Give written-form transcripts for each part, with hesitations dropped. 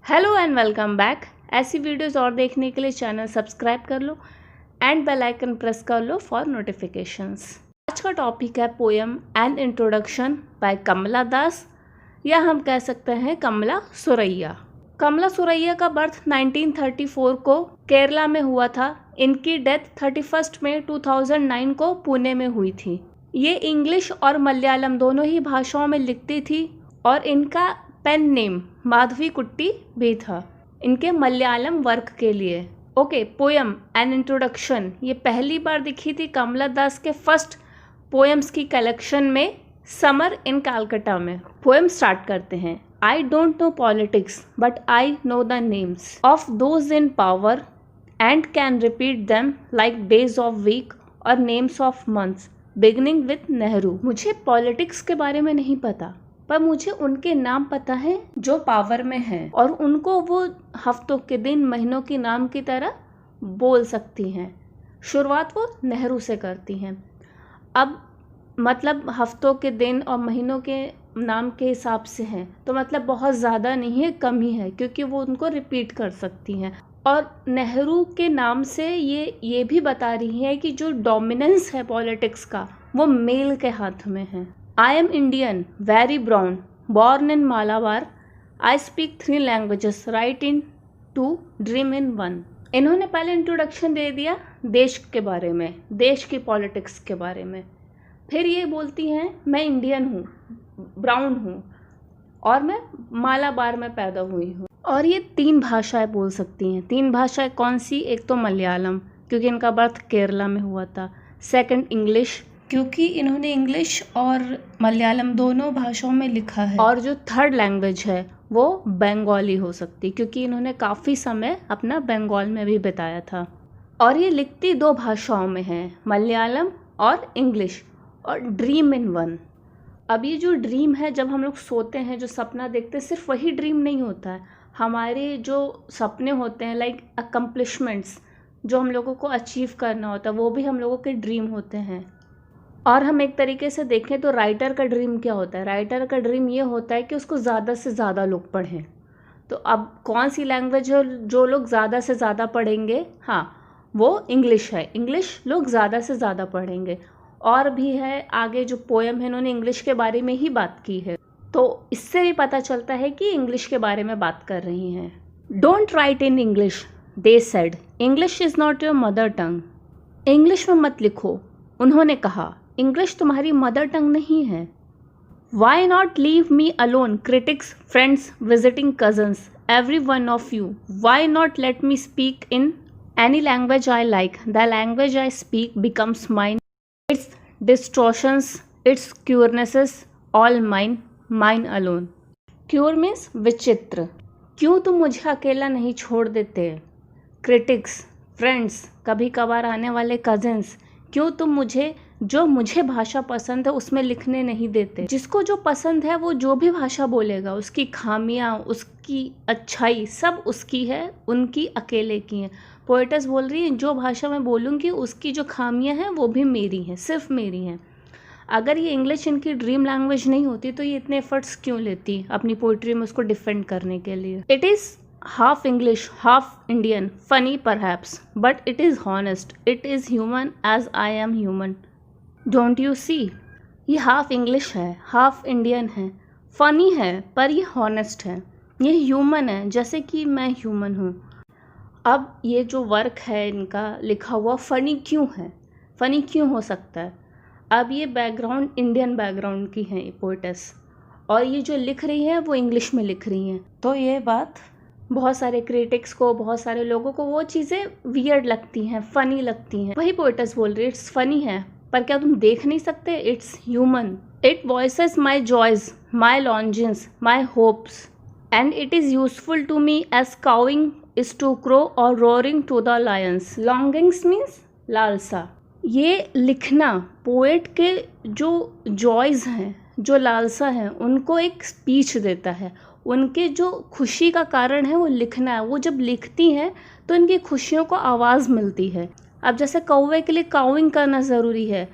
Hello and welcome back. ऐसी videos और देखने के लिए चैनल सब्सक्राइब कर लो एंड बेल आइकन प्रेस कर लो फॉर नोटिफिकेशंस। आज का टॉपिक है पोएम एंड इंट्रोडक्शन बाय कमला दास, या हम कह सकते हैं कमला सुरैया। कमला सुरैया का बर्थ 1934 को केरला में हुआ था। इनकी डेथ 31 मई 2009 को पुणे में हुई थी। ये इंग्लिश और मलयालम दोनों ही भाषाओं में लिखती थी और इनका पेन नेम माधवी कुट्टी भी था इनके मलयालम वर्क के लिए। ओके, पोएम एंड इंट्रोडक्शन ये पहली बार दिखी थी कमला दास के फर्स्ट पोएम्स की कलेक्शन में, समर इन कलकत्ता में। पोएम स्टार्ट करते हैं। I don't know politics but I know the names of those in power and can repeat them like days of week और names of months beginning with Nehru. मुझे politics के बारे में नहीं पता, पर मुझे उनके नाम पता है जो पावर में हैं और उनको वो हफ्तों के दिन महीनों के नाम की तरह बोल सकती हैं। शुरुआत वो नेहरू से करती हैं। अब मतलब हफ्तों के दिन और महीनों के नाम के हिसाब से हैं, तो मतलब बहुत ज़्यादा नहीं है, कम ही है, क्योंकि वो उनको रिपीट कर सकती हैं। और नेहरू के नाम से ये भी बता रही है कि जो डोमिनेंस है पॉलिटिक्स का वो मेल के हाथ में है। I am Indian, very brown, born in Malabar. I speak 3 languages, write in 2, dream in 1. इन्होंने पहले इंट्रोडक्शन दे दिया देश के बारे में, देश की पॉलिटिक्स के बारे में। फिर ये बोलती हैं मैं इंडियन हूँ, ब्राउन हूँ और मैं मालाबार में पैदा हुई हूँ। और ये 3 भाषाएं बोल सकती हैं। 3 भाषाएं कौन सी? एक तो मलयालम, क्योंकि इनका बर्थ केरला में हुआ था। सेकंड इंग्लिश, क्योंकि इन्होंने इंग्लिश और मलयालम दोनों भाषाओं में लिखा है। और जो थर्ड लैंग्वेज है वो बंगाली हो सकती, क्योंकि इन्होंने काफ़ी समय अपना बंगाल में भी बिताया था। और ये लिखती 2 भाषाओं में है, मलयालम और इंग्लिश। और ड्रीम इन 1। अब ये जो ड्रीम है, जब हम लोग सोते हैं, जो सपना देखते हैं, सिर्फ वही ड्रीम नहीं होता है। हमारे जो सपने होते हैं लाइक अकम्पलिशमेंट्स, जो हम लोगों को अचीव करना होता है, वो भी हम लोगों के ड्रीम होते हैं। और हम एक तरीके से देखें तो राइटर का ड्रीम क्या होता है? राइटर का ड्रीम ये होता है कि उसको ज़्यादा से ज़्यादा लोग पढ़ें। तो अब कौन सी लैंग्वेज है जो लोग ज़्यादा से ज़्यादा पढ़ेंगे? हाँ, वो इंग्लिश है। इंग्लिश लोग ज़्यादा से ज़्यादा पढ़ेंगे। और भी है आगे जो पोएम है, इन्होंने इंग्लिश के बारे में ही बात की है, तो इससे भी पता चलता है कि इंग्लिश के बारे में बात कर रही हैं। Don't write in English, they said, English is not your mother tongue. English में मत लिखो, उन्होंने कहा, इंग्लिश तुम्हारी मदर टंग नहीं है। Why not leave me alone, critics, friends, visiting cousins, every one of you. Why not let me speak in any language I like, the language I speak becomes mine, its distortions, its queernesses, all mine, mine alone. Queer means विचित्र। क्यों तुम मुझे अकेला नहीं छोड़ देते? Critics, friends, कभी कभार आने वाले कजिन्स, क्यों तुम मुझे जो मुझे भाषा पसंद है उसमें लिखने नहीं देते? जिसको जो पसंद है वो जो भी भाषा बोलेगा, उसकी खामियां, उसकी अच्छाई सब उसकी है, उनकी अकेले की हैं। पोएटस बोल रही है जो भाषा मैं बोलूँगी उसकी जो खामियां हैं वो भी मेरी हैं, सिर्फ मेरी हैं। अगर ये इंग्लिश इनकी ड्रीम लैंग्वेज नहीं होती तो ये इतने एफर्ट्स क्यों लेती अपनी पोइट्री में उसको डिफेंड करने के लिए? It is half English, half Indian, funny perhaps, but it is honest. It is human as I am human. Don't you see? ये half English है, half Indian है, funny है, पर ये honest है, ये human है, जैसे कि मैं human हूँ। अब ये जो वर्क है इनका लिखा हुआ funny क्यों है? funny क्यों हो सकता है? अब ये बैकग्राउंड इंडियन बैकग्राउंड की है पोएटस, और ये जो लिख रही है वो इंग्लिश में लिख रही हैं, तो ये बात बहुत सारे क्रिटिक्स को, बहुत सारे लोगों को वो चीज़ें वियर्ड लगती हैं, फ़नी लगती हैं। वही पोएटस बोल रही है इट्स फ़नी है, पर क्या तुम देख नहीं सकते? It's human. It voices my joys, my longings, my hopes, and it is useful to me as cawing is to crow और roaring to the lions. Longings means लालसा। ये लिखना पोएट के जो जॉयज़ हैं, जो लालसा हैं, उनको एक स्पीच देता है। उनके जो खुशी का कारण है वो लिखना है। वो जब लिखती हैं तो इनकी खुशियों को आवाज़ मिलती है। अब जैसे कौवे के लिए काउइंग करना ज़रूरी है,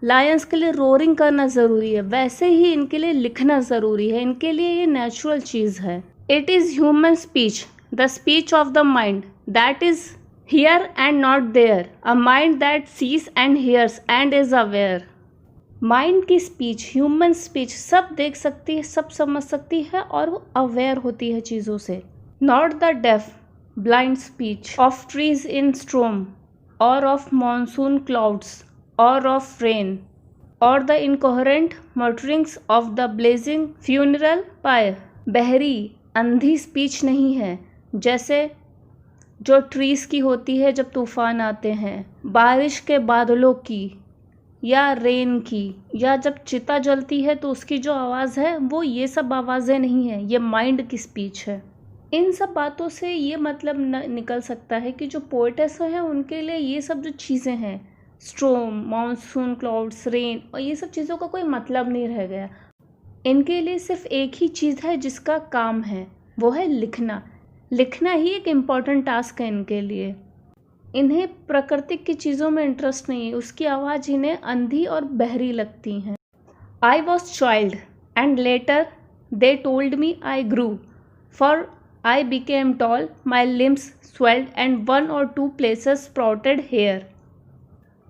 लायंस के लिए रोरिंग करना ज़रूरी है, वैसे ही इनके लिए लिखना ज़रूरी है। इनके लिए ये नेचुरल चीज़ है। It is human speech, the speech of the mind that is here and not there, a mind that sees and hears and is aware. Mind की स्पीच, ह्यूमन स्पीच, सब देख सकती है, सब समझ सकती है और वो अवेयर होती है चीज़ों से. Not the deaf blind speech of trees in storm or of monsoon clouds or of rain or the incoherent mutterings of the blazing funeral pyre. बहरी अंधी स्पीच नहीं है जैसे जो ट्रीज़ की होती है जब तूफ़ान आते हैं, बारिश के बादलों की या रेन की, या जब चिता जलती है तो उसकी जो आवाज़ है वो ये सब आवाज़ें नहीं है, ये माइंड की स्पीच है. इन सब बातों से ये मतलब निकल सकता है कि जो पोएटेस हैं उनके लिए ये सब जो चीज़ें हैं, स्ट्रोम, मानसून क्लाउड्स, रेन और ये सब चीज़ों का कोई मतलब नहीं रह गया. इनके लिए सिर्फ एक ही चीज़ है जिसका काम है, वो है लिखना. लिखना ही एक इम्पॉर्टेंट टास्क है इनके लिए. इन्हें प्राकृतिक की चीज़ों में इंटरेस्ट नहीं है, उसकी आवाज़ इन्हें अंधी और बहरी लगती हैं. I was child and later they told me I grew for I became tall, my limbs swelled and 1 or 2 places sprouted hair.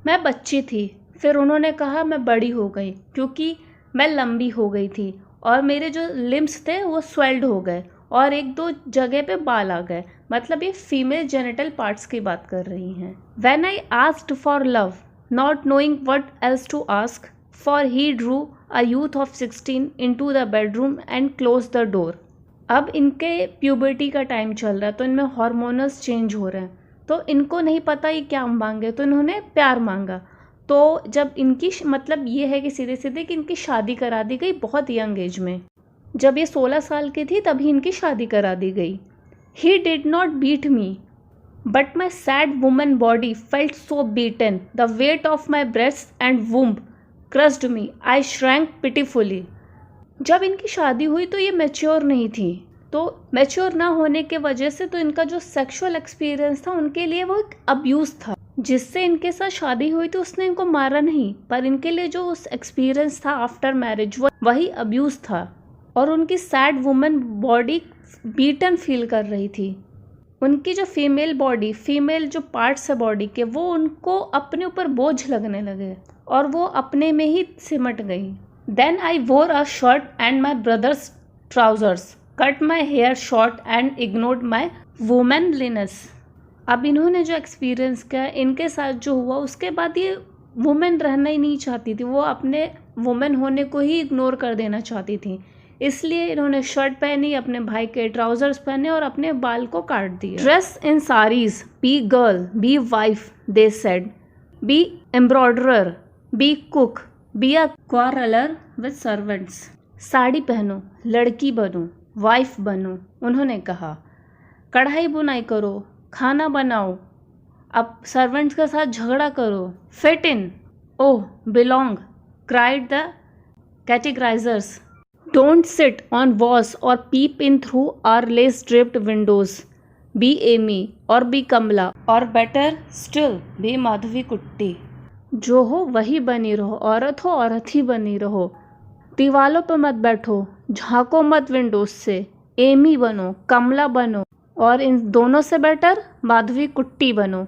मैं बच्ची थी, फिर उन्होंने कहा मैं बड़ी हो गई क्योंकि मैं लंबी हो गई थी और मेरे जो लिम्स थे वो स्वेल्ड हो गए और 1-2 जगह पे बाल आ गए. मतलब ये फीमेल जेनिटल पार्ट्स की बात कर रही हैं. When I asked for love, not knowing what else to ask, for he drew a youth of 16 into the bedroom and closed the door. अब इनके प्यूबर्टी का टाइम चल रहा है तो इनमें हार्मोनल्स चेंज हो रहे हैं, तो इनको नहीं पता ये क्या मांगे, तो इन्होंने प्यार मांगा. तो जब इनकी मतलब ये है कि सीधे सीधे कि इनकी शादी करा दी गई बहुत यंग एज में. जब ये 16 साल की थी तभी इनकी शादी करा दी गई. He did not beat me, but my sad woman body felt so beaten. The weight of my breasts and womb crushed me. I shrank pitifully. जब इनकी शादी हुई तो ये मैच्योर नहीं थी, तो मैच्योर ना होने के वजह से तो इनका जो सेक्सुअल एक्सपीरियंस था उनके लिए वो एक अब्यूज़ था. जिससे इनके साथ शादी हुई तो उसने इनको मारा नहीं, पर इनके लिए जो उस एक्सपीरियंस था आफ्टर मैरिज वही अब्यूज़ था. और उनकी sad woman body beaten feel कर रही थी. उनकी जो फीमेल बॉडी, फीमेल जो पार्ट्स है बॉडी के, वो उनको अपने ऊपर बोझ लगने लगे और वो अपने में ही सिमट गई. Then I wore a shirt and my brother's trousers, cut my hair short and ignored my womanliness. अब इन्होंने जो एक्सपीरियंस किया, इनके साथ जो हुआ, उसके बाद ये वुमेन रहना ही नहीं चाहती थी. वो अपने वुमेन होने को ही इग्नोर कर देना चाहती थी. इसलिए इन्होंने शर्ट पहनी, अपने भाई के ट्राउजर्स पहने और अपने बाल को काट दिया. Dress in saris, be girl, be wife, they said, be embroiderer, be cook, be a quarreler with servants. Sari पहनो, लड़की बनो, वाइफ बनो, उन्होंने कहा. कढ़ाई बुनाई करो, खाना बनाओ, अब सर्वेंट्स के साथ झगड़ा करो. Fit in, oh belong, cried the categorizers. Don't sit on walls or peep in through our lace-draped windows. Be Amy or be Kamala or better still be Madhavi कुट्टी. जो हो वही बनी रहो, औरत हो औरत ही बनी रहो. दीवालों पर मत बैठो, झांको मत विंडोज से. एमी बनो, कमला बनो और इन दोनों से बेटर माधवी कुट्टी बनो.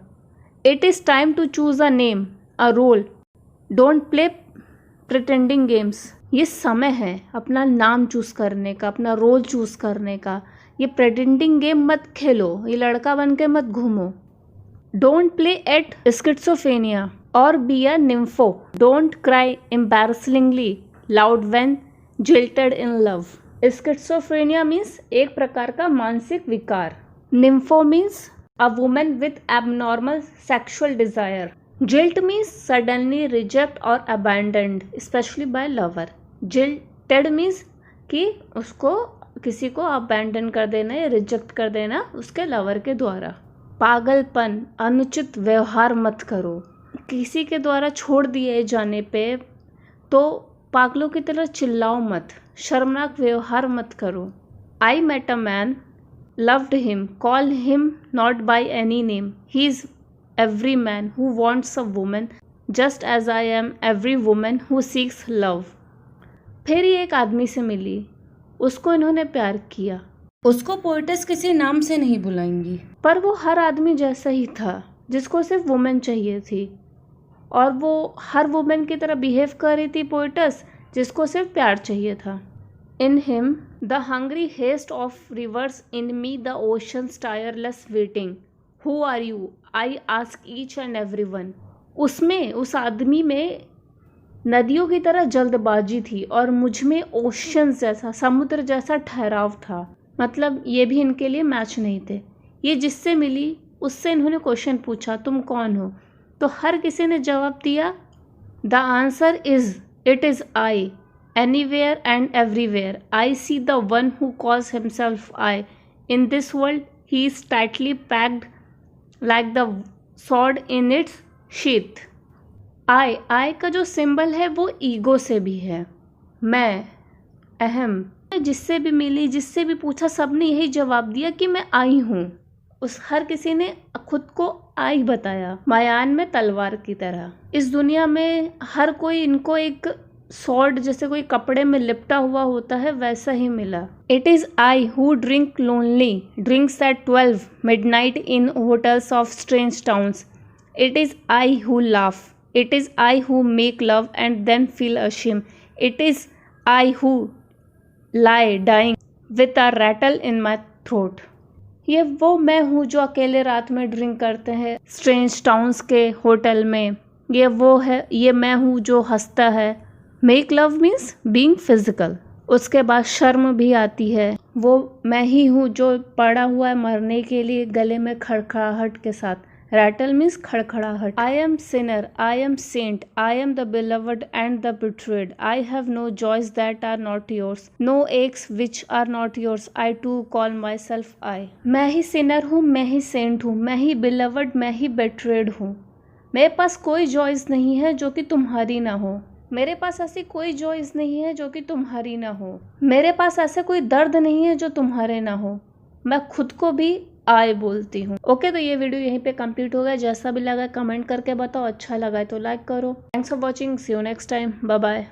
It is time to choose a name, a role. Don't play pretending games. ये समय है अपना नाम चूज़ करने का, अपना रोल चूज़ करने का. ये प्रेटेंडिंग गेम मत खेलो, ये लड़का बन के मत घूमो. डोंट प्ले एट स्किट्सोफेनिया और be a nympho. Don't cry embarrassingly loud when jilted in love. Schizophrenia means एक प्रकार का मानसिक विकार. Nympho means a woman with abnormal sexual desire. Jilt means suddenly reject और abandoned specially by lover. Jilted means कि उसको किसी को अबैंडन कर देना या रिजेक्ट कर देना उसके लवर के द्वारा. पागलपन, अनुचित व्यवहार मत करो. किसी के द्वारा छोड़ दिए जाने पे तो पागलों की तरह चिल्लाओ मत. शर्मनाक व्यवहार मत करो. I met a man, loved him, call him not by any name. He is every man who wants a woman just as I am every woman who seeks love. फिर ये एक आदमी से मिली, उसको इन्होंने प्यार किया. उसको पोएटस किसी नाम से नहीं बुलाएंगी। पर वो हर आदमी जैसा ही था जिसको सिर्फ वुमेन चाहिए थी, और वो हर वुमेन की तरह बिहेव कर रही थी पोएटस, जिसको सिर्फ प्यार चाहिए था। In him the hungry haste of rivers, in me the oceans tireless waiting, who are you I ask each and every one. उसमें, उस आदमी में नदियों की तरह जल्दबाजी थी और मुझ में ओशन जैसा, समुद्र जैसा ठहराव था। मतलब ये भी इनके लिए मैच नहीं थे। ये जिससे मिली उससे इन्होंने क्वेश्चन पूछा, तुम कौन हो? तो हर किसी ने जवाब दिया, the answer is it is I, anywhere and everywhere I see the one who calls himself I, in this world he is tightly packed like the sword in its sheath. I का जो symbol है वो ego से भी है, मैं, अहम। जिससे भी मिली, जिससे भी पूछा, सब ने यही जवाब दिया कि मैं आई हूँ। उस हर किसी ने खुद को आई बताया, मायान में तलवार की तरह। इस दुनिया में हर कोई इनको एक सॉर्ड, जैसे कोई कपड़े में लिपटा हुआ होता है, वैसा ही मिला। It is I who drink lonely drinks at 12 midnight in hotels of strange towns. It is I who laugh, it is I who make love and then feel ashamed. It is I who lie dying with a rattle in my throat. ये वो मैं हूँ जो अकेले रात में drink करते हैं स्ट्रेंज टाउन्स के होटल में। ये वो है, ये मैं हूँ जो हंसता है। Make love means being physical. उसके बाद शर्म भी आती है। वो मैं ही हूँ जो पड़ा हुआ है मरने के लिए गले में खड़खड़ाहट के साथ। रैटल मीन्स खड़खड़ाहट। I am sinner, I am saint, I am the beloved and the betrayed. I have no joys that are not yours, no aches which are not yours, I too call my self I. मैं ही Sinner हूँ, मैं ही Saint हूँ, मैं ही beloved, मैं ही betrayed हूँ। मेरे पास कोई जॉयज नहीं है जो कि तुम्हारी ना हो। मेरे पास ऐसी कोई जॉयज नहीं है जो कि तुम्हारी ना हो। मेरे पास ऐसा कोई दर्द नहीं है जो तुम्हारे ना हो। मैं खुद को भी आई बोलती हूँ। ओके, तो ये वीडियो यहीं पे कंप्लीट हो गया। जैसा भी लगा कमेंट करके बताओ। अच्छा लगा है तो लाइक करो। Thanks for watching, see you next time, bye bye.